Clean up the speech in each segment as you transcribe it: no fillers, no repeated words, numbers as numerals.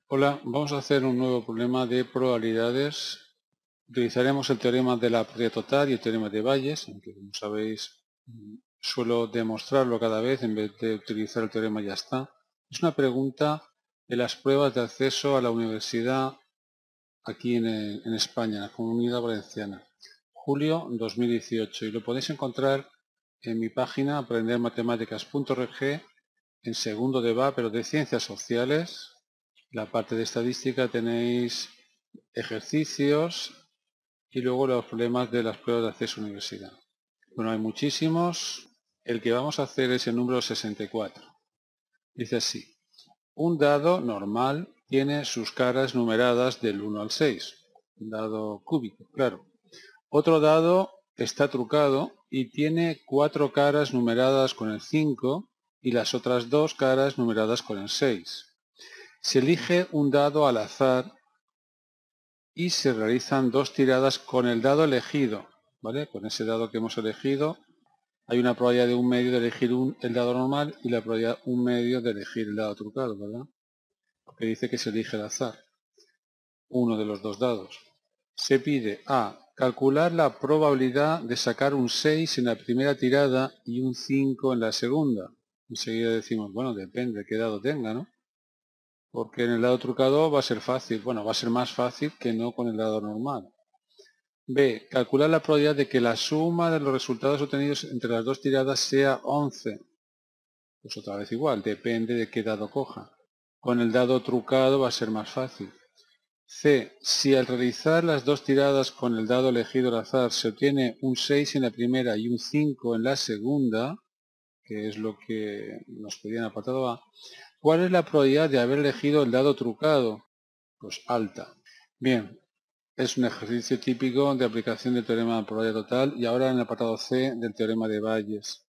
Hola, vamos a hacer un nuevo problema de probabilidades. Utilizaremos el teorema de la probabilidad total y el teorema de Bayes, aunque como sabéis suelo demostrarlo cada vez en vez de utilizar el teorema y ya está. Es una pregunta de las pruebas de acceso a la universidad aquí en España, en la Comunidad Valenciana, julio 2018, y lo podéis encontrar en mi página aprendermatemáticas.org en segundo de va, pero de ciencias sociales. La parte de estadística tenéis ejercicios y luego los problemas de las pruebas de acceso a la universidad. Bueno, hay muchísimos. El que vamos a hacer es el número 64. Dice así: un dado normal tiene sus caras numeradas del 1 al 6. Un dado cúbico, claro. Otro dado está trucado y tiene 4 caras numeradas con el 5 y las otras 2 caras numeradas con el 6. Se elige un dado al azar y se realizan 2 tiradas con el dado elegido, ¿vale? Con ese dado que hemos elegido hay una probabilidad de 1/2 de elegir el dado normal y la probabilidad 1/2 de elegir el dado trucado, ¿verdad? Porque dice que se elige al azar uno de los 2 dados. Se pide a calcular la probabilidad de sacar un 6 en la primera tirada y un 5 en la segunda. Enseguida decimos, bueno, depende de qué dado tenga, ¿no? Porque en el dado trucado va a ser fácil. Bueno, va a ser más fácil que no con el dado normal. B. Calcular la probabilidad de que la suma de los resultados obtenidos entre las 2 tiradas sea 11. Pues otra vez igual, depende de qué dado coja. Con el dado trucado va a ser más fácil. C. Si al realizar las 2 tiradas con el dado elegido al azar se obtiene un 6 en la primera y un 5 en la segunda, que es lo que nos pedía en el apartado A, ¿cuál es la probabilidad de haber elegido el dado trucado? Pues alta. Bien, es un ejercicio típico de aplicación del teorema de probabilidad total y ahora en el apartado C del teorema de Bayes.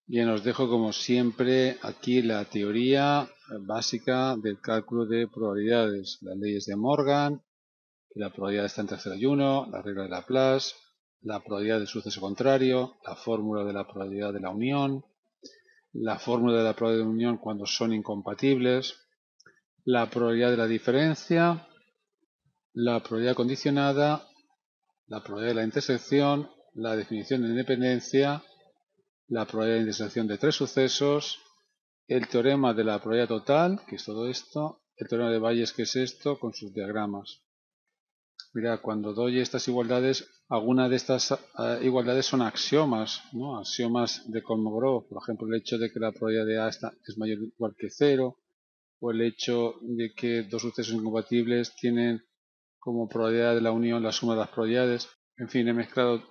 Bien, os dejo como siempre aquí la teoría básica del cálculo de probabilidades, las leyes de Morgan, que la probabilidad está entre 0 y 1, la regla de Laplace, la probabilidad del suceso contrario, la fórmula de la probabilidad de la unión, la fórmula de la probabilidad de unión cuando son incompatibles, la probabilidad de la diferencia, la probabilidad condicionada, la probabilidad de la intersección, la definición de independencia, la probabilidad de intersección de 3 sucesos, el teorema de la probabilidad total, que es todo esto, el teorema de Bayes, que es esto, con sus diagramas. Mira, cuando doy estas igualdades, algunas de estas igualdades son axiomas, ¿no? Axiomas de Kolmogorov, por ejemplo, el hecho de que la probabilidad de A es mayor o igual que 0, o el hecho de que 2 sucesos incompatibles tienen como probabilidad de la unión la suma de las probabilidades. En fin, he mezclado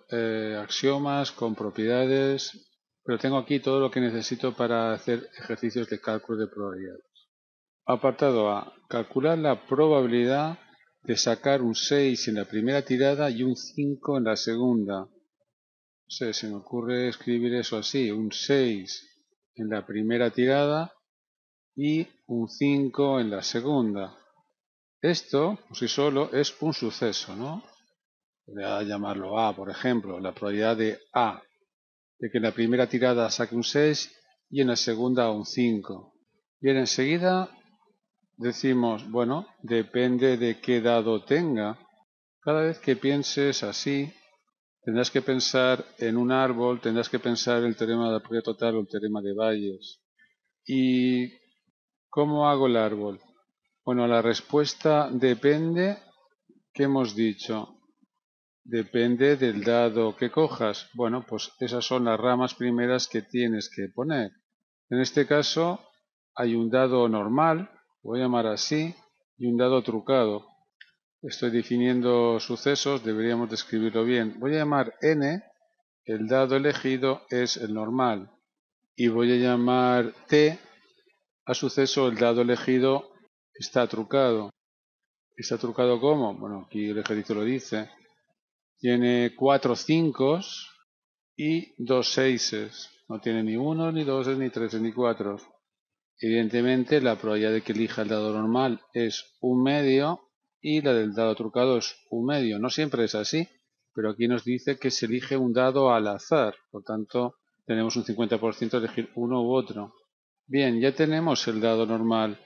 axiomas con propiedades, pero tengo aquí todo lo que necesito para hacer ejercicios de cálculo de probabilidades. Apartado A. Calcular la probabilidad de sacar un 6 en la primera tirada y un 5 en la segunda. No sé, se me ocurre escribir eso así, un 6 en la primera tirada y un 5 en la segunda. Esto, por sí solo, es un suceso, ¿no? Voy a llamarlo A, por ejemplo, la probabilidad de A, de que en la primera tirada saque un 6 y en la segunda un 5. Bien, enseguida decimos, bueno, depende de qué dado tenga. Cada vez que pienses así, tendrás que pensar en un árbol, tendrás que pensar en el teorema de la probabilidad total o el teorema de Bayes. ¿Y cómo hago el árbol? Bueno, la respuesta depende, ¿qué hemos dicho? Depende del dado que cojas. Bueno, pues esas son las ramas primeras que tienes que poner. En este caso hay un dado normal, voy a llamar así, y un dado trucado. Estoy definiendo sucesos, deberíamos describirlo bien. Voy a llamar n, el dado elegido es el normal. Y voy a llamar t a suceso, el dado elegido está trucado. ¿Está trucado cómo? Bueno, aquí el ejercicio lo dice. Tiene 4 5 y 2 6. No tiene ni 1, ni 2, ni 3, ni 4. Evidentemente la probabilidad de que elija el dado normal es 1/2 y la del dado trucado es 1/2. No siempre es así, pero aquí nos dice que se elige un dado al azar, por tanto tenemos un 50% de elegir uno u otro. Bien, ya tenemos el dado normal.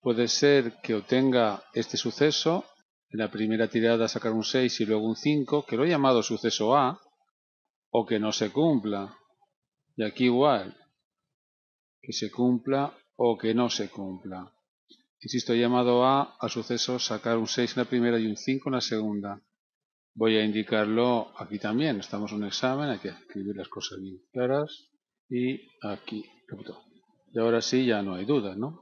Puede ser que obtenga este suceso, en la primera tirada sacar un 6 y luego un 5, que lo he llamado suceso A, o que no se cumpla. Y aquí igual, que se cumpla o que no se cumpla. Insisto, he llamado A al suceso sacar un 6 en la primera y un 5 en la segunda. Voy a indicarlo aquí también. Estamos en un examen, hay que escribir las cosas bien claras. Y aquí, y ahora sí ya no hay dudas, ¿no?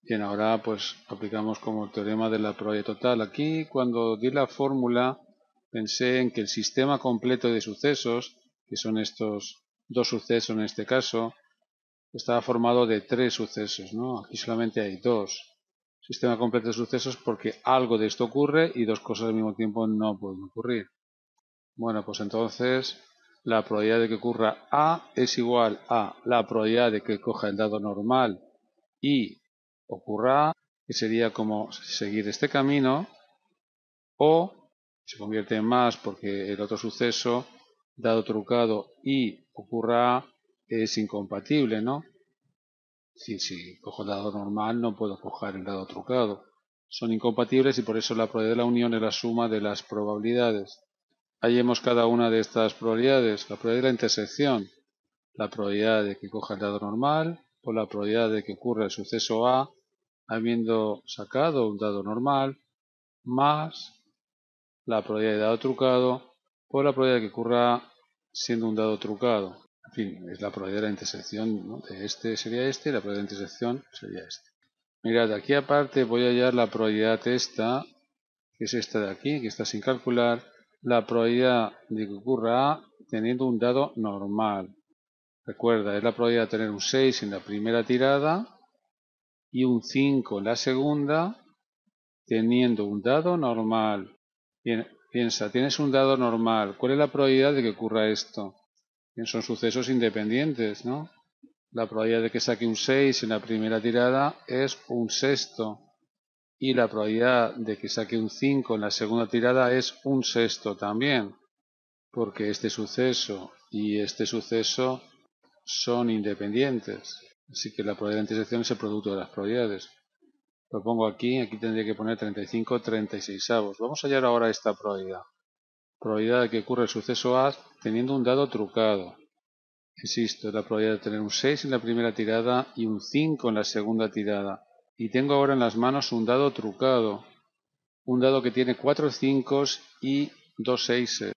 Bien, ahora pues aplicamos como el teorema de la probabilidad total. Aquí cuando di la fórmula pensé en que el sistema completo de sucesos, que son estos dos sucesos en este caso, estaba formado de 3 sucesos, ¿no? Aquí solamente hay 2. Sistema completo de sucesos porque algo de esto ocurre y dos cosas al mismo tiempo no pueden ocurrir. Bueno, pues entonces la probabilidad de que ocurra A es igual a la probabilidad de que coja el dado normal y ocurra A, que sería como seguir este camino, o se convierte en más porque el otro suceso, dado trucado y ocurra A, es incompatible, ¿no? Si cojo el dado normal no puedo coger el dado trucado. Son incompatibles y por eso la probabilidad de la unión es la suma de las probabilidades. Hallemos cada una de estas probabilidades. La probabilidad de la intersección, la probabilidad de que coja el dado normal, por la probabilidad de que ocurra el suceso A, habiendo sacado un dado normal, más la probabilidad de dado trucado, por la probabilidad de que ocurra siendo un dado trucado. En fin, es la probabilidad de la intersección, ¿no? De este sería este y la probabilidad de intersección sería este. Mirad, aquí aparte voy a hallar la probabilidad esta, que es esta de aquí, que está sin calcular, la probabilidad de que ocurra A teniendo un dado normal. Recuerda, es la probabilidad de tener un 6 en la primera tirada y un 5 en la segunda, teniendo un dado normal. Bien, piensa, tienes un dado normal, ¿cuál es la probabilidad de que ocurra esto? Bien, son sucesos independientes, ¿no? La probabilidad de que saque un 6 en la primera tirada es un sexto. Y la probabilidad de que saque un 5 en la segunda tirada es un sexto también, porque este suceso y este suceso son independientes. Así que la probabilidad de intersección es el producto de las probabilidades. Lo pongo aquí, aquí tendría que poner 35 36avos. Vamos a hallar ahora esta probabilidad. Probabilidad de que ocurra el suceso A teniendo un dado trucado. Insisto, es la probabilidad de tener un 6 en la primera tirada y un 5 en la segunda tirada. Y tengo ahora en las manos un dado trucado. Un dado que tiene 4 5 y 2 6.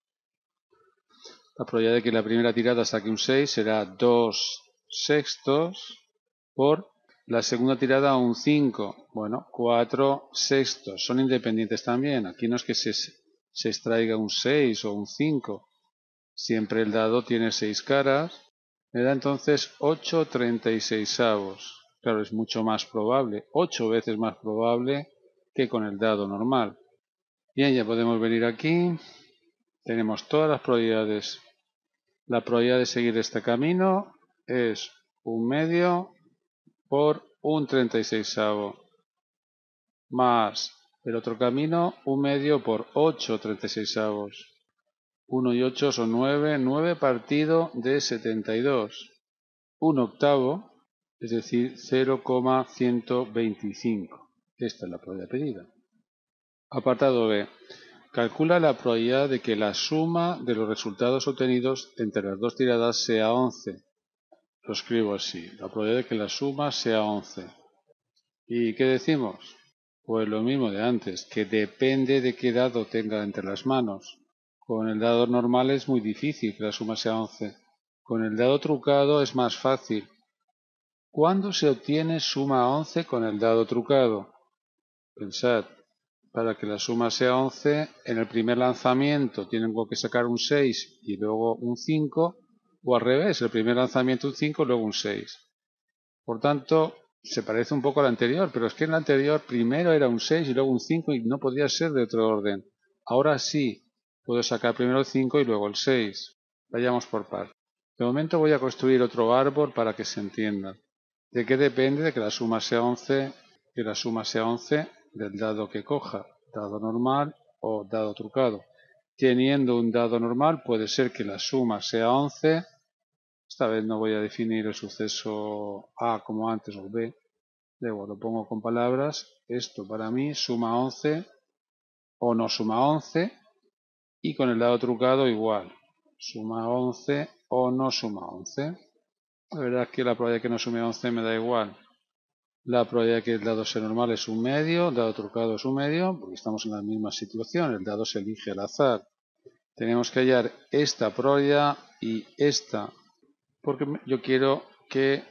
La probabilidad de que la primera tirada saque un 6 será 2 sextos por la segunda tirada un 5. Bueno, 4 sextos. Son independientes también. Aquí no es que se extraiga un 6 o un 5. Siempre el dado tiene 6 caras. Me da entonces 8 36avos. Claro, es mucho más probable, 8 veces más probable que con el dado normal. Bien, ya podemos venir aquí. Tenemos todas las probabilidades. La probabilidad de seguir este camino es 1/2 por un 36avo. Más el otro camino, 1/2 por 8 36avos. 1 y 8 son 9. 9 partido de 72. Un octavo, es decir, 0,125. Esta es la probabilidad pedida. Apartado B. Calcula la probabilidad de que la suma de los resultados obtenidos entre las dos tiradas sea 11. Lo escribo así. La probabilidad de que la suma sea 11. ¿Y qué decimos? Pues lo mismo de antes, que depende de qué dado tenga entre las manos. Con el dado normal es muy difícil que la suma sea 11. Con el dado trucado es más fácil. ¿Cuándo se obtiene suma 11 con el dado trucado? Pensad, para que la suma sea 11, en el primer lanzamiento tengo que sacar un 6 y luego un 5, o al revés, el primer lanzamiento un 5 y luego un 6. Por tanto, se parece un poco al anterior, pero es que en el anterior primero era un 6 y luego un 5 y no podía ser de otro orden. Ahora sí, puedo sacar primero el 5 y luego el 6. Vayamos por partes. De momento voy a construir otro árbol para que se entienda. ¿De qué depende de que la suma sea 11? Que la suma sea 11 del dado que coja. dado normal o dado trucado. Teniendo un dado normal puede ser que la suma sea 11. Esta vez no voy a definir el suceso A como antes o B. Luego lo pongo con palabras. Esto para mí suma 11 o no suma 11. Y con el dado trucado igual. Suma 11 o no suma 11. La verdad es que la probabilidad de que no sume 11 me da igual. La probabilidad de que el dado sea normal es un medio, el dado trucado es un medio, porque estamos en la misma situación. El dado se elige al azar. Tenemos que hallar esta probabilidad y esta, porque yo quiero que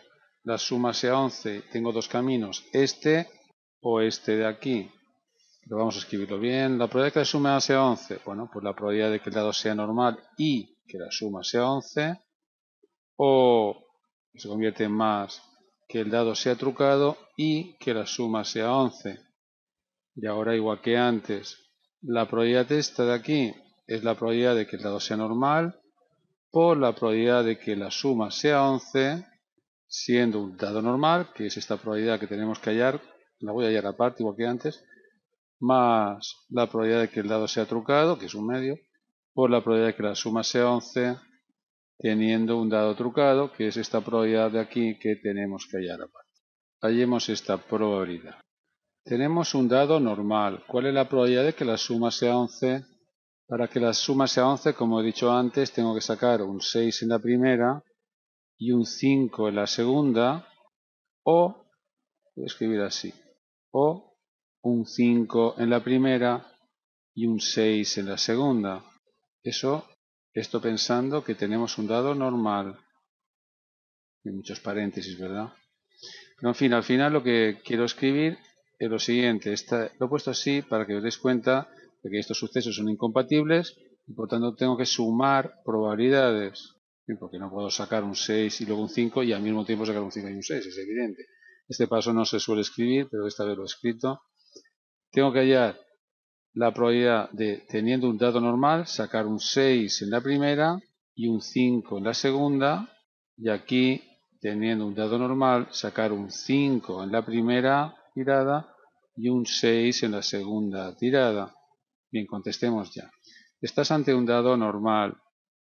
la suma sea 11. Tengo dos caminos, este o este de aquí. Pero vamos a escribirlo bien. La probabilidad de que la suma sea 11. Bueno, pues la probabilidad de que el dado sea normal y que la suma sea 11. O se convierte en más que el dado sea trucado y que la suma sea 11. Y ahora, igual que antes, la probabilidad de esta de aquí es la probabilidad de que el dado sea normal por la probabilidad de que la suma sea 11, siendo un dado normal, que es esta probabilidad que tenemos que hallar, la voy a hallar aparte igual que antes, más la probabilidad de que el dado sea trucado, que es un medio, por la probabilidad de que la suma sea 11, teniendo un dado trucado, que es esta probabilidad de aquí que tenemos que hallar aparte. Hallemos esta probabilidad. Tenemos un dado normal. ¿Cuál es la probabilidad de que la suma sea 11? Para que la suma sea 11, como he dicho antes, tengo que sacar un 6 en la primera y un 5 en la segunda, o, voy a escribir así, o un 5 en la primera y un 6 en la segunda. Esto pensando que tenemos un dado normal. Hay muchos paréntesis, ¿verdad? Pero en fin, al final lo que quiero escribir es lo siguiente. Lo he puesto así para que os deis cuenta de que estos sucesos son incompatibles y por tanto tengo que sumar probabilidades. Porque no puedo sacar un 6 y luego un 5 y al mismo tiempo sacar un 5 y un 6, es evidente. Este paso no se suele escribir, pero esta vez lo he escrito. Tengo que hallar la probabilidad de, teniendo un dado normal, sacar un 6 en la primera y un 5 en la segunda, y aquí, teniendo un dado normal, sacar un 5 en la primera tirada y un 6 en la segunda tirada. Bien, contestemos ya. Estás ante un dado normal.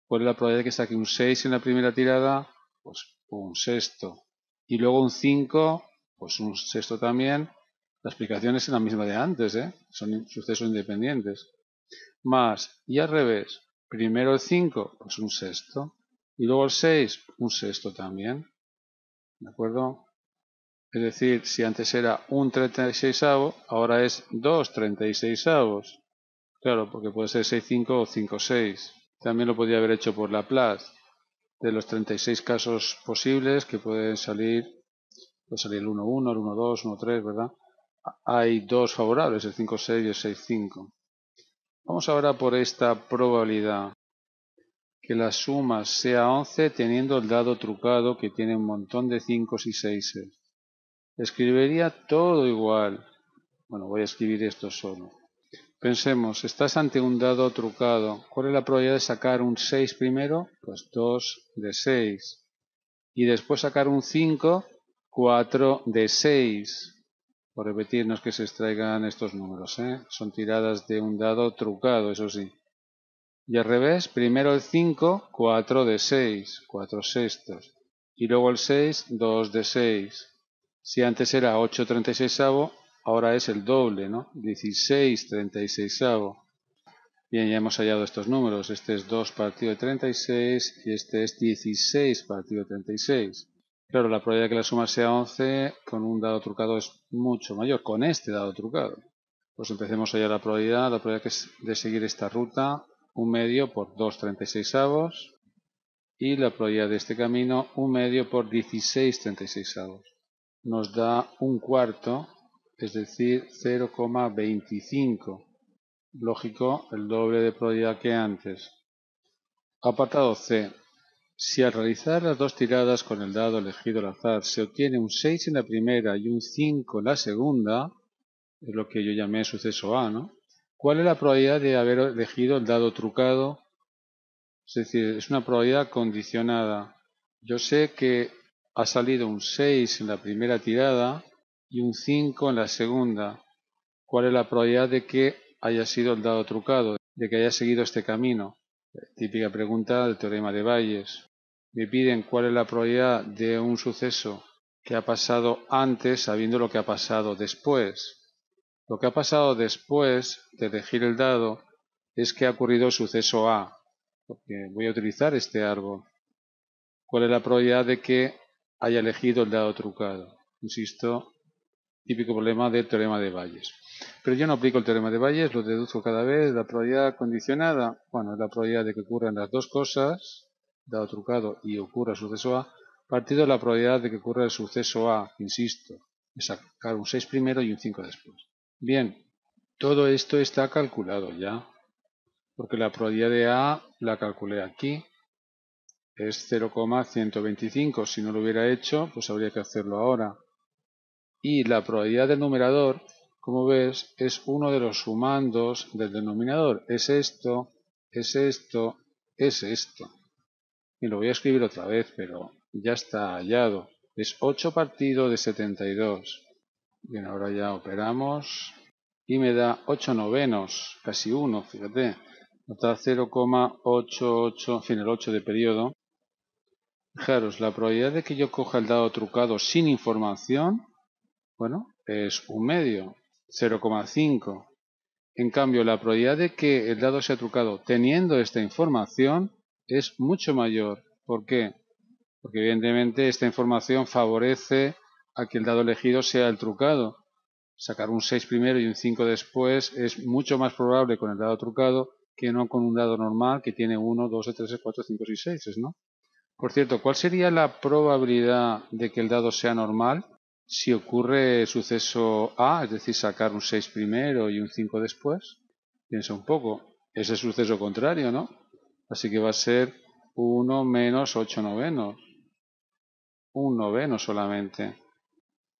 ¿Cuál es la probabilidad de que saque un 6 en la primera tirada? Pues un sexto. Y luego un 5, pues un sexto también. La explicación es la misma de antes, ¿eh? Son sucesos independientes. Más, y al revés, primero el 5, pues un sexto. Y luego el 6, un sexto también. ¿De acuerdo? Es decir, si antes era un 36avo, ahora es 2 36avos. Claro, porque puede ser 6,5 o 5,6. También lo podría haber hecho por Laplace. De los 36 casos posibles que puede salir el 1,1, el 1,2, 1,3, ¿verdad? Hay dos favorables, el 5,6 y el 6,5. Vamos ahora por esta probabilidad. Que la suma sea 11 teniendo el dado trucado que tiene un montón de 5 y 6. Escribiría todo igual. Bueno, voy a escribir esto solo. Pensemos, estás ante un dado trucado. ¿Cuál es la probabilidad de sacar un 6 primero? Pues 2 de 6. Y después sacar un 5, 4 de 6. Por repetirnos que se extraigan estos números, ¿eh? Son tiradas de un dado trucado, eso sí. Y al revés, primero el 5, 4 de 6, 4 sextos. Y luego el 6, 2 de 6. Si antes era 8 36avo, ahora es el doble, ¿no? 16 36avo. Bien, ya hemos hallado estos números. Este es 2 partido de 36 y este es 16 partido de 36. Claro, la probabilidad de que la suma sea 11 con un dado trucado es mucho mayor, con este dado trucado. Pues empecemos a hallar la probabilidad que es de seguir esta ruta, un medio por 2 36avos, y la probabilidad de este camino, un medio por 16 36avos. Nos da un cuarto, es decir, 0,25. Lógico, el doble de probabilidad que antes. Apartado C. Si al realizar las dos tiradas con el dado elegido al azar se obtiene un 6 en la primera y un 5 en la segunda, es lo que yo llamé suceso A, ¿no? ¿Cuál es la probabilidad de haber elegido el dado trucado? Es decir, es una probabilidad condicionada. Yo sé que ha salido un 6 en la primera tirada y un 5 en la segunda. ¿cuál es la probabilidad de que haya sido el dado trucado, de que haya seguido este camino? Típica pregunta del teorema de Bayes. Me piden cuál es la probabilidad de un suceso que ha pasado antes sabiendo lo que ha pasado después. Lo que ha pasado después de elegir el dado es que ha ocurrido el suceso A, porque voy a utilizar este árbol. ¿Cuál es la probabilidad de que haya elegido el dado trucado? Insisto, típico problema del teorema de Bayes. Pero yo no aplico el teorema de Bayes, lo deduzco cada vez. La probabilidad condicionada, bueno, es la probabilidad de que ocurran las dos cosas, dado trucado y ocurra el suceso A, partido de la probabilidad de que ocurra el suceso A, insisto, es sacar un 6 primero y un 5 después. Bien, todo esto está calculado ya, porque la probabilidad de A la calculé aquí, es 0,125. Si no lo hubiera hecho, pues habría que hacerlo ahora. Y la probabilidad del numerador, como ves, es uno de los sumandos del denominador. Es esto, es esto, es esto. Y lo voy a escribir otra vez, pero ya está hallado. Es 8 partido de 72. Bien, ahora ya operamos. Y me da 8 novenos, casi 1, fíjate. Nota 0,88, en fin, el 8 de periodo. Fijaros, la probabilidad de que yo coja el dado trucado sin información, bueno, es un medio, 0,5. En cambio, la probabilidad de que el dado sea trucado teniendo esta información es mucho mayor. ¿Por qué? Porque evidentemente esta información favorece a que el dado elegido sea el trucado. Sacar un 6 primero y un 5 después es mucho más probable con el dado trucado que no con un dado normal que tiene 1, 2, 3, 4, 5 y 6, ¿no? Por cierto, ¿cuál sería la probabilidad de que el dado sea normal si ocurre el suceso A, es decir, sacar un 6 primero y un 5 después? Piensa un poco, es el suceso contrario, ¿no? Así que va a ser 1 menos 8 novenos, un noveno solamente.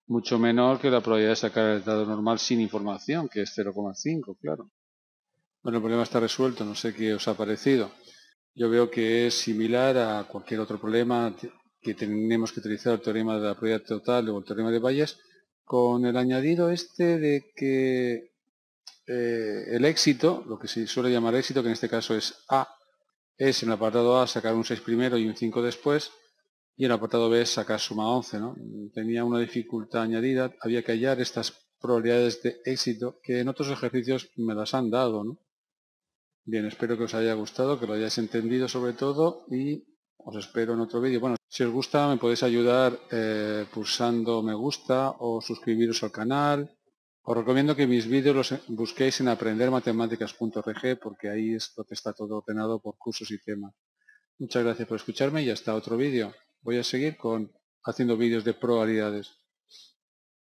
Mucho menor que la probabilidad de sacar el dado normal sin información, que es 0,5, claro. Bueno, el problema está resuelto, no sé qué os ha parecido. Yo veo que es similar a cualquier otro problema que tenemos que utilizar el teorema de la probabilidad total o el teorema de Bayes, con el añadido este de que el éxito, lo que se suele llamar éxito, que en este caso es A, es en el apartado A sacar un 6 primero y un 5 después, y en el apartado B sacar suma 11, ¿no? Tenía una dificultad añadida, había que hallar estas probabilidades de éxito que en otros ejercicios me las han dado, ¿no? Bien, espero que os haya gustado, que lo hayáis entendido sobre todo y os espero en otro vídeo. Bueno, si os gusta me podéis ayudar pulsando me gusta o suscribiros al canal. Os recomiendo que mis vídeos los busquéis en aprendermatemáticas.org porque ahí es lo que está todo ordenado por cursos y temas. Muchas gracias por escucharme y hasta otro vídeo. Voy a seguir haciendo vídeos de probabilidades.